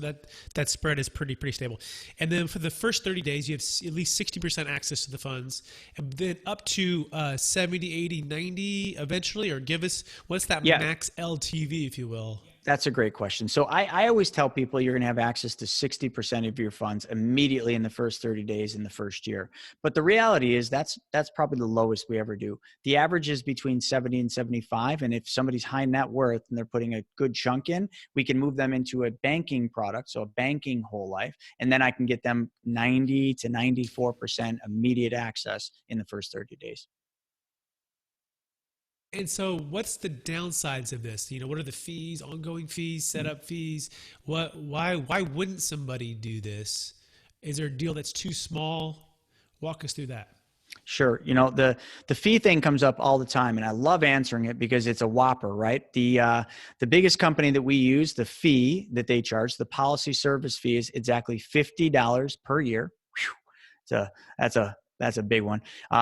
that spread is pretty stable. And then for the first 30 days, you have at least 60% access to the funds, and then up to 70, 80, 90 eventually, or give us, what's that Yeah, max LTV, if you will? that's a great question. So I always tell people you're going to have access to 60% of your funds immediately in the first 30 days in the first year. But the reality is that's probably the lowest we ever do. The average is between 70 and 75. And if somebody's high net worth and they're putting a good chunk in, we can move them into a banking product, so a banking whole life. And then I can get them 90 to 94% immediate access in the first 30 days. And so, what's the downsides of this? What are the fees, ongoing fees, setup fees? Why wouldn't somebody do this? Is there a deal that's too small? Walk us through that. Sure. The fee thing comes up all the time, and I love answering it because it's a whopper, right? The biggest company that we use, the fee that they charge, the policy service fee, is exactly $50 per year. Whew. That's a big one.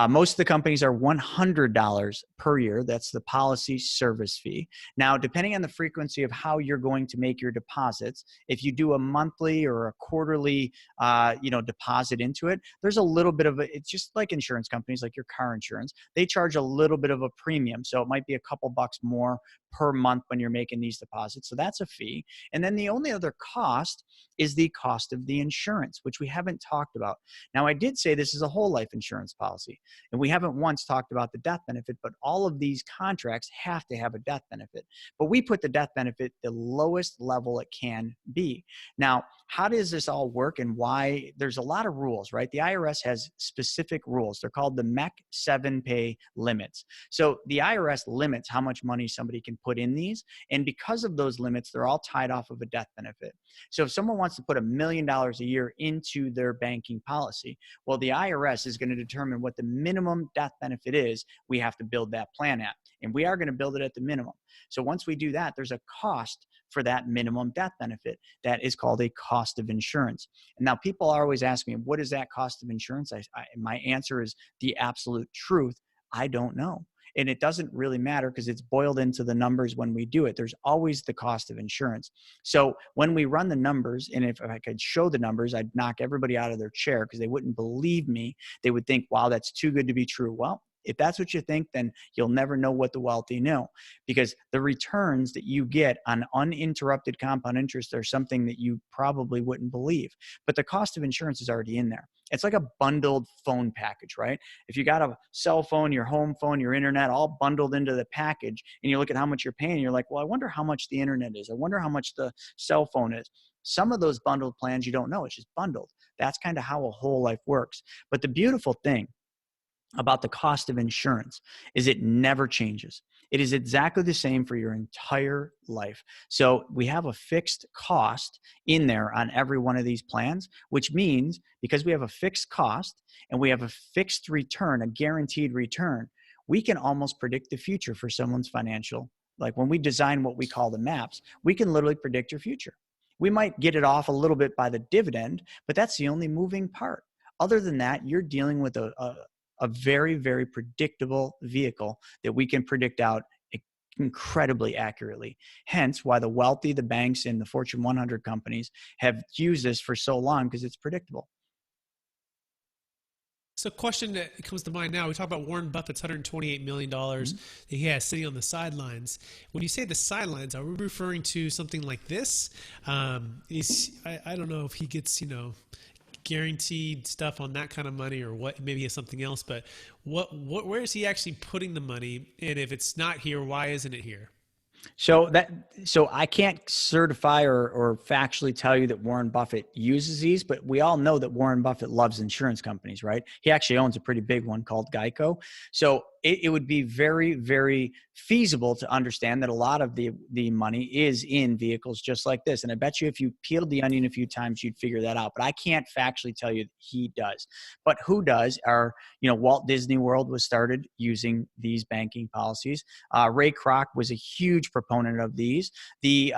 Most of the companies are $100 per year. That's the policy service fee. Now, depending on the frequency of how you're going to make your deposits, if you do a monthly or a quarterly, deposit into it, there's a little bit of it's just like insurance companies, like your car insurance. They charge a little bit of a premium. So it might be a couple bucks more per month when you're making these deposits. So that's a fee. And then the only other cost is the cost of the insurance, which we haven't talked about. Now, I did say this is a whole life insurance policy, and we haven't once talked about the death benefit, but all of these contracts have to have a death benefit. But we put the death benefit the lowest level it can be. Now, how does this all work and why? There's a lot of rules, right? The IRS has specific rules. They're called the MEC 7 pay limits. So the IRS limits how much money somebody can put in these. And because of those limits, they're all tied off of a death benefit. So if someone wants to put $1 million a year into their banking policy, well, the IRS is going to determine what the minimum death benefit is. We have to build that plan at, and we are going to build it at the minimum. So once we do that, there's a cost for that minimum death benefit that is called a cost of insurance. And now people are always asking me, what is that cost of insurance? My answer is the absolute truth. I don't know. And it doesn't really matter because it's boiled into the numbers when we do it. There's always the cost of insurance. So when we run the numbers, and if I could show the numbers, I'd knock everybody out of their chair because they wouldn't believe me. They would think, wow, that's too good to be true. Well, if that's what you think, then you'll never know what the wealthy know, because the returns that you get on uninterrupted compound interest are something that you probably wouldn't believe. But the cost of insurance is already in there. It's like a bundled phone package, right? If you got a cell phone, your home phone, your internet, all bundled into the package, and you look at how much you're paying, you're like, well, I wonder how much the internet is. I wonder how much the cell phone is. Some of those bundled plans you don't know. It's just bundled. That's kind of how a whole life works. But the beautiful thing about the cost of insurance is it never changes. It is exactly the same for your entire life. So we have a fixed cost in there on every one of these plans, which means because we have a fixed cost and we have a fixed return, a guaranteed return, we can almost predict the future for someone's financial. Like when we design what we call the maps, we can literally predict your future. We might get it off a little bit by the dividend, but that's the only moving part. Other than that, you're dealing with a very, very predictable vehicle that we can predict out incredibly accurately. Hence why the wealthy, the banks, and the Fortune 100 companies have used this for so long, because it's predictable. So a question that comes to mind now, we talk about Warren Buffett's $128 million that he has sitting on the sidelines. When you say the sidelines, are we referring to something like this? I don't know if he gets, guaranteed stuff on that kind of money, or what, maybe it's something else, but where is he actually putting the money? And if it's not here, why isn't it here? So I can't certify or factually tell you that Warren Buffett uses these, but we all know that Warren Buffett loves insurance companies, right? He actually owns a pretty big one called Geico. So it would be very, very feasible to understand that a lot of the money is in vehicles just like this. And I bet you if you peeled the onion a few times, you'd figure that out. But I can't factually tell you that he does. But who does are, Walt Disney World was started using these banking policies. Ray Kroc was a huge proponent of these. The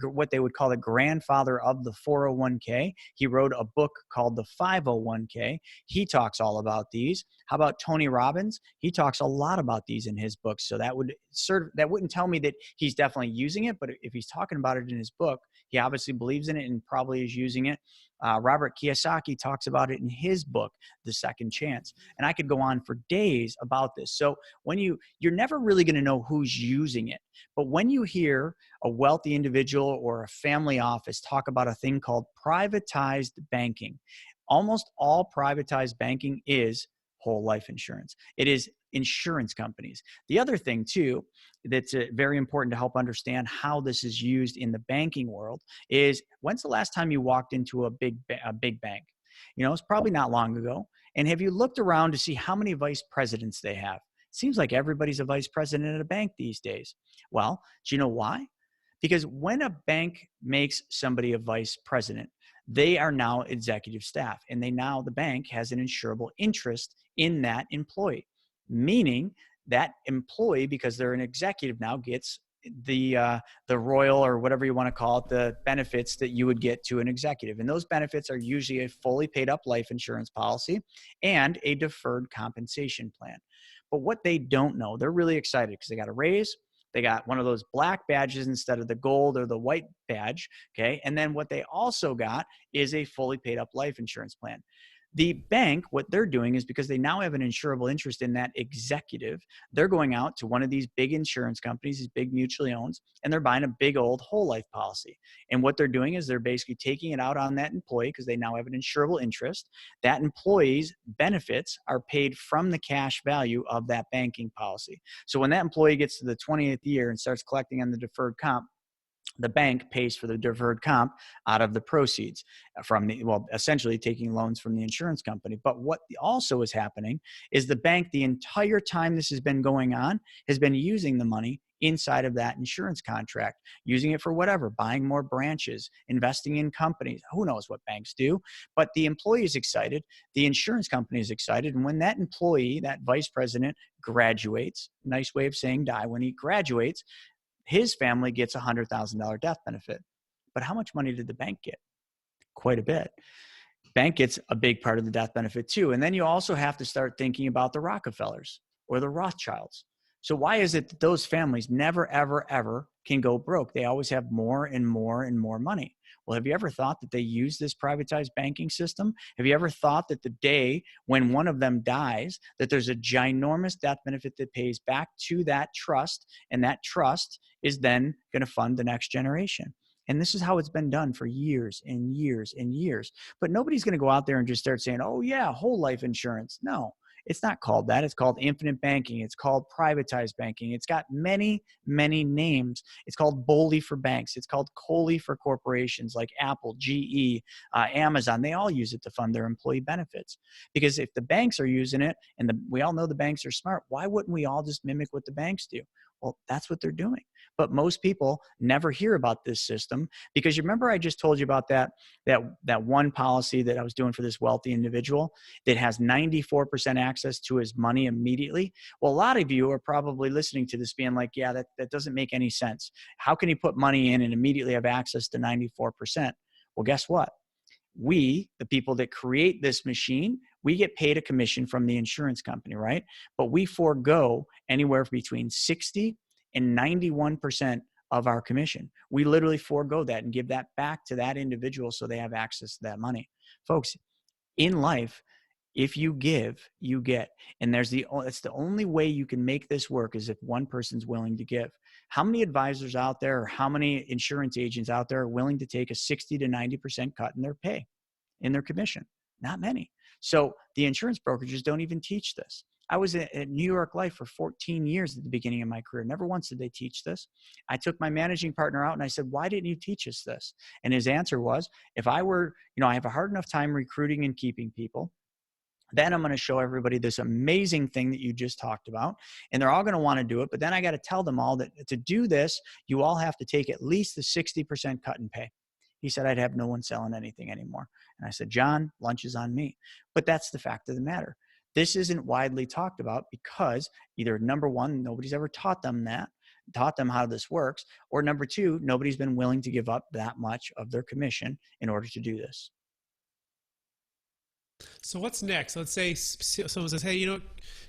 what they would call the grandfather of the 401k. He wrote a book called the 501k. He talks all about these. How about Tony Robbins? He talks a lot about these in his books. So that wouldn't tell me that he's definitely using it, but if he's talking about it in his book, he obviously believes in it and probably is using it. Robert Kiyosaki talks about it in his book, The Second Chance. And I could go on for days about this. So when you're never really going to know who's using it. But when you hear a wealthy individual or a family office talk about a thing called privatized banking, almost all privatized banking is whole life insurance. It is insurance companies. The other thing too, that's very important to help understand how this is used in the banking world is, when's the last time you walked into a big bank? It's probably not long ago. And have you looked around to see how many vice presidents they have? It seems like everybody's a vice president at a bank these days. Well, do you know why? Because when a bank makes somebody a vice president, they are now executive staff, and the bank has an insurable interest in that employee, meaning that employee, because they're an executive now, gets the royal, or whatever you want to call it, the benefits that you would get to an executive. And those benefits are usually a fully paid up life insurance policy and a deferred compensation plan. But what they don't know, they're really excited because they got a raise. They got one of those black badges instead of the gold or the white badge. Okay. And then what they also got is a fully paid up life insurance plan. The bank, what they're doing is, because they now have an insurable interest in that executive, they're going out to one of these big insurance companies, these big mutually owned, and they're buying a big old whole life policy. And what they're doing is they're basically taking it out on that employee because they now have an insurable interest. That employee's benefits are paid from the cash value of that banking policy. So when that employee gets to the 20th year and starts collecting on the deferred comp, the bank pays for the deferred comp out of the proceeds from essentially taking loans from the insurance company. But what also is happening is the bank, the entire time this has been going on, has been using the money inside of that insurance contract, using it for whatever, buying more branches, investing in companies. Who knows what banks do? But the employee is excited. The insurance company is excited. And when that employee, that vice president, graduates, nice way of saying die, when he graduates, his family gets a $100,000 death benefit. But how much money did the bank get? Quite a bit. Bank gets a big part of the death benefit too. And then you also have to start thinking about the Rockefellers or the Rothschilds. So why is it that those families never, ever, ever can go broke? They always have more and more and more money. Well, have you ever thought that they use this privatized banking system? Have you ever thought that the day when one of them dies, that there's a ginormous death benefit that pays back to that trust, and that trust is then going to fund the next generation? And this is how it's been done for years and years and years. But nobody's going to go out there and just start saying, oh yeah, whole life insurance. No, It's not called that. It's called infinite banking. It's called privatized banking. It's got many, many names. It's called BOLI for banks. It's called COLI for corporations like Apple, GE, Amazon. They all use it to fund their employee benefits. Because if the banks are using it, and we all know the banks are smart, why wouldn't we all just mimic what the banks do? Well, that's what they're doing. But most people never hear about this system, because you remember I just told you about that one policy that I was doing for this wealthy individual that has 94% access to his money immediately. Well, a lot of you are probably listening to this being like, yeah, that doesn't make any sense. How can he put money in and immediately have access to 94%? Well, guess what? We, the people that create this machine, we get paid a commission from the insurance company, right? But we forego anywhere between 60 and 91% of our commission. We literally forego that and give that back to that individual so they have access to that money. Folks, in life, if you give, you get. And it's the only way you can make this work is if one person's willing to give. How many advisors out there, or how many insurance agents out there are willing to take a 60 to 90% cut in their pay, in their commission? Not many. So the insurance brokerages don't even teach this. I was at New York Life for 14 years at the beginning of my career. Never once did they teach this. I took my managing partner out and I said, why didn't you teach us this? And his answer was, if I were, I have a hard enough time recruiting and keeping people, then I'm going to show everybody this amazing thing that you just talked about, and they're all going to want to do it. But then I got to tell them all that to do this, you all have to take at least the 60% cut in pay. He said, I'd have no one selling anything anymore. And I said, John, lunch is on me. But that's the fact of the matter. This isn't widely talked about because either, number one, nobody's ever taught them how this works, or number two, nobody's been willing to give up that much of their commission in order to do this. So what's next? Let's say someone says, hey,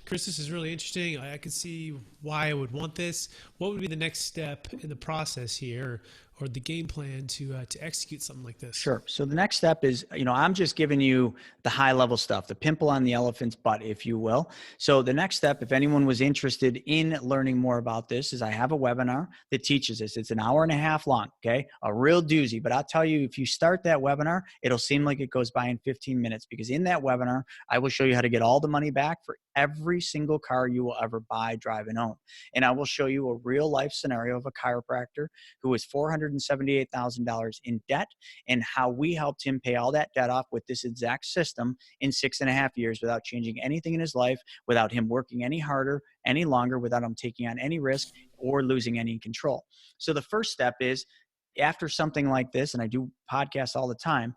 Chris, this is really interesting. I can see why I would want this. What would be the next step in the process here, or the game plan to execute something like this? Sure. So the next step is, I'm just giving you the high level stuff, the pimple on the elephant's butt, if you will. So the next step, if anyone was interested in learning more about this, is I have a webinar that teaches this. It's an hour and a half long. Okay. A real doozy, but I'll tell you, if you start that webinar, it'll seem like it goes by in 15 minutes, because in that webinar, I will show you how to get all the money back for every single car you will ever buy, drive, and own. And I will show you a real life scenario of a chiropractor who was $478,000 in debt, and how we helped him pay all that debt off with this exact system in 6.5 years without changing anything in his life, without him working any harder, any longer, without him taking on any risk or losing any control. So the first step is, after something like this, and I do podcasts all the time,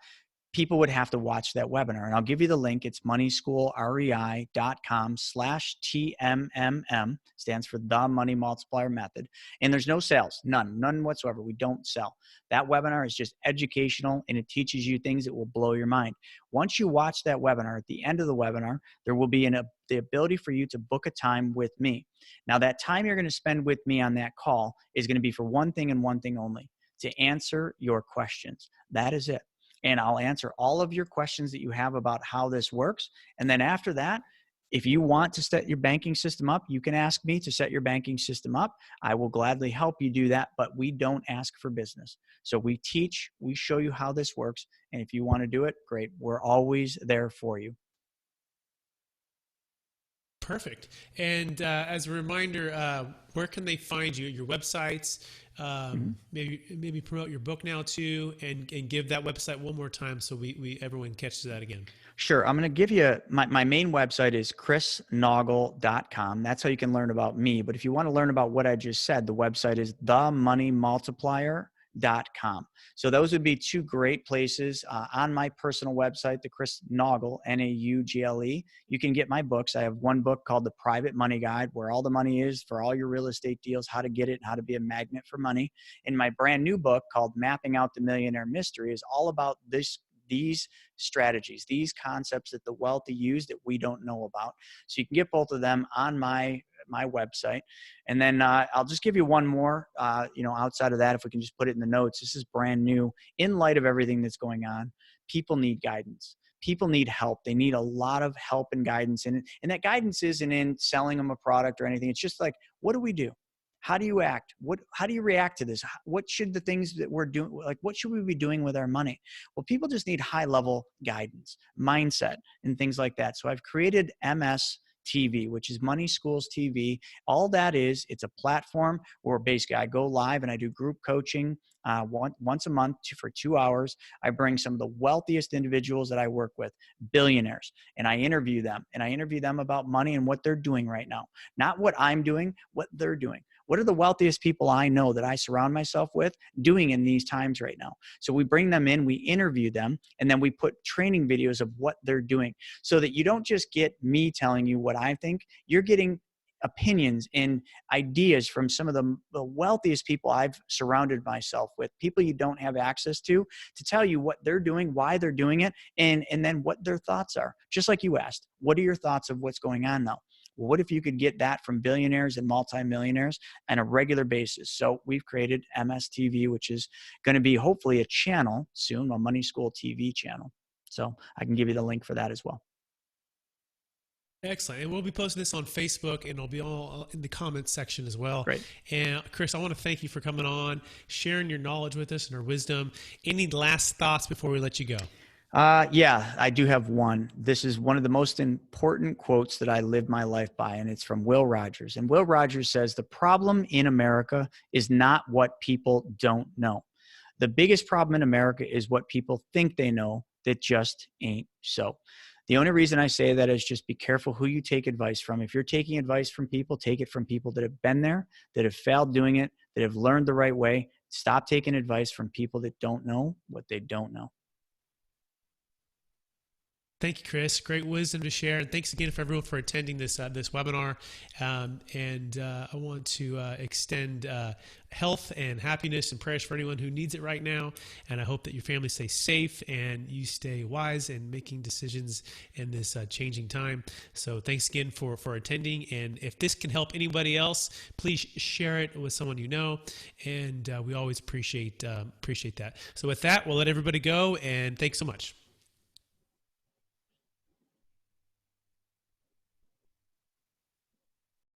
people would have to watch that webinar. And I'll give you the link. It's moneyschoolrei.com/TMMM, stands for the Money Multiplier Method. And there's no sales, none whatsoever. We don't sell. That webinar is just educational, and it teaches you things that will blow your mind. Once you watch that webinar, at the end of the webinar, there will be the ability for you to book a time with me. Now, that time you're going to spend with me on that call is going to be for one thing and one thing only: to answer your questions. That is it. And I'll answer all of your questions that you have about how this works. And then after that, if you want to set your banking system up, you can ask me to set your banking system up. I will gladly help you do that, but we don't ask for business. So we teach, we show you how this works. And if you want to do it, great. We're always there for you. Perfect. And as a reminder, where can they find you? Your websites, maybe promote your book now too, and give that website one more time so everyone catches that again. Sure. I'm going to give you my main website is chrisnaugle.com. That's how you can learn about me. But if you want to learn about what I just said, the website is themoneymultiplier.com. So those would be two great places. On my personal website, the Chris Naugle, Naugle, you can get my books. I have one book called The Private Money Guide, where all the money is for all your real estate deals, how to get it, and how to be a magnet for money. And my brand new book called Mapping Out the Millionaire Mystery is all about these strategies, these concepts that the wealthy use that we don't know about. So you can get both of them on my website. And then I'll just give you one more, outside of that, if we can just put it in the notes. This is brand new. In light of everything that's going on, people need guidance. People need help. They need a lot of help and guidance. And that guidance isn't in selling them a product or anything. It's just like, what do we do? How do you act? How do you react to this? What should the things that we're doing, like what should we be doing with our money? Well, people just need high level guidance, mindset, and things like that. So I've created MS TV, which is Money Schools TV. All that is, it's a platform where basically I go live and I do group coaching once a month for 2 hours. I bring some of the wealthiest individuals that I work with, billionaires, and I interview them. And I interview them about money and what they're doing right now. Not what I'm doing, what they're doing. What are the wealthiest people I know that I surround myself with doing in these times right now? So we bring them in, we interview them, and then we put training videos of what they're doing so that you don't just get me telling you what I think, you're getting opinions and ideas from some of the wealthiest people I've surrounded myself with, people you don't have access to tell you what they're doing, why they're doing it, and then what their thoughts are. Just like you asked, what are your thoughts of what's going on now? Well, what if you could get that from billionaires and multimillionaires on a regular basis? So we've created MSTV, which is going to be hopefully a channel soon, a Money School TV channel. So I can give you the link for that as well. Excellent. And we'll be posting this on Facebook, and it'll be all in the comments section as well. Great. And Chris, I want to thank you for coming on, sharing your knowledge with us and your wisdom. Any last thoughts before we let you go? Yeah, I do have one. This is one of the most important quotes that I live my life by, and it's from Will Rogers. And Will Rogers says, "The problem in America is not what people don't know. The biggest problem in America is what people think they know that just ain't so." The only reason I say that is just be careful who you take advice from. If you're taking advice from people, take it from people that have been there, that have failed doing it, that have learned the right way. Stop taking advice from people that don't know what they don't know. Thank you, Chris. Great wisdom to share. And thanks again for everyone for attending this webinar. I want to extend health and happiness and prayers for anyone who needs it right now. And I hope that your family stays safe and you stay wise in making decisions in this changing time. So thanks again for attending. And if this can help anybody else, please share it with someone you know. And we always appreciate that. So with that, we'll let everybody go. And thanks so much.